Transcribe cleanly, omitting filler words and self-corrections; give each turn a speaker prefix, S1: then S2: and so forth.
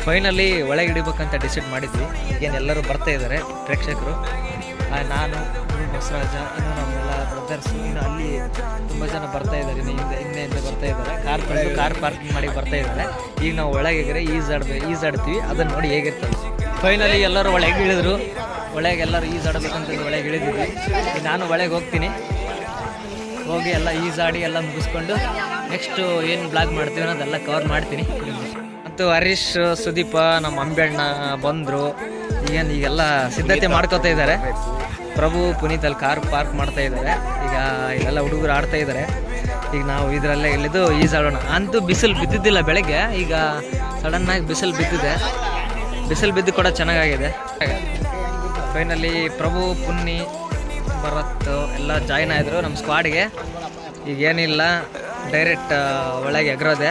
S1: Finally ಒಳಗೆ ಹಿಡಿಬೇಕಂತ decide ಮಾಡಿದ್ವಿ. ಏನು ಎಲ್ಲರೂ ಬರ್ತಾ ಇದ್ದಾರೆ ಪ್ರೇಕ್ಷಕರು. ನಾನು ಬಸವರಾಜ, ಇನ್ನು ನಮ್ಮೆಲ್ಲ ಬ್ರದರ್ಸು, ಇನ್ನು ಅಲ್ಲಿ ತುಂಬ ಜನ ಬರ್ತಾ ಇದ್ದಾರೆ. ಹಿಂದೆಯಿಂದ ಬರ್ತಾ ಇದ್ದಾರೆ. ಕಾರ್ ಪಾರ್ಕಿಂಗ್ ಮಾಡಿ ಬರ್ತಾ ಇದ್ದಾರೆ. ಈಗ ನಾವು ಒಳಗೆ ಈಜಾಡ್ತೀವಿ. ಅದನ್ನು ನೋಡಿ ಹೇಗಿರ್ತದೆ. ಫೈನಲಿ ಎಲ್ಲರೂ ಒಳಗೆ ಇಳಿದ್ರು. ಒಳಗೆ ಎಲ್ಲರೂ ಈಜಾಡಬೇಕಂತಂದು ಒಳಗೆ ಇಳಿದಿದ್ವಿ. ನಾನು ಒಳಗೆ ಹೋಗಿ ಎಲ್ಲ ಈಜಾಡಿ ಎಲ್ಲ ಮುಗಿಸ್ಕೊಂಡು ನೆಕ್ಸ್ಟು ಏನು ಬ್ಲಾಗ್ ಮಾಡ್ತೀವಿ ಅನ್ನೋದೆಲ್ಲ ಕವರ್ ಮಾಡ್ತೀನಿ. ಮತ್ತು ಹರೀಶ್, ಸುದೀಪ, ನಮ್ಮ ಅಂಬೆಣ್ಣ ಬಂದರು. ಈಗೆಲ್ಲ ಸಿದ್ಧತೆ ಮಾಡ್ಕೋತಾ ಇದ್ದಾರೆ. ಪ್ರಭು, ಪುನೀತ್ ಅಲ್ಲಿ ಕಾರ್ ಪಾರ್ಕ್ ಮಾಡ್ತಾ ಇದ್ದಾರೆ. ಈಗ ಇಲ್ಲೆಲ್ಲ ಹುಡುಗರು ಆಡ್ತಾ ಇದ್ದಾರೆ. ಈಗ ನಾವು ಇದರಲ್ಲೇ ಇಳಿದು ಈಜಾಡೋಣ. ಅಂತೂ ಬಿಸಿಲು ಬಿದ್ದಿದ್ದಿಲ್ಲ ಬೆಳಗ್ಗೆ. ಈಗ ಸಡನ್ನಾಗಿ ಬಿಸಿಲು ಬಿದ್ದಿದೆ. ಬಿಸಿಲು ಬಿದ್ದು ಕೂಡ ಚೆನ್ನಾಗಿದೆ. ಫೈನಲಿ ಪ್ರಭು, ಪುನ್ನಿ, ಭರತ್ ಎಲ್ಲ ಜಾಯ್ನ್ ಆದರು ನಮ್ಮ ಸ್ಕ್ವಾಡ್ಗೆ. ಈಗೇನಿಲ್ಲ, ಡೈರೆಕ್ಟ್ ಒಳಗೆ ಎಗರೋದೆ.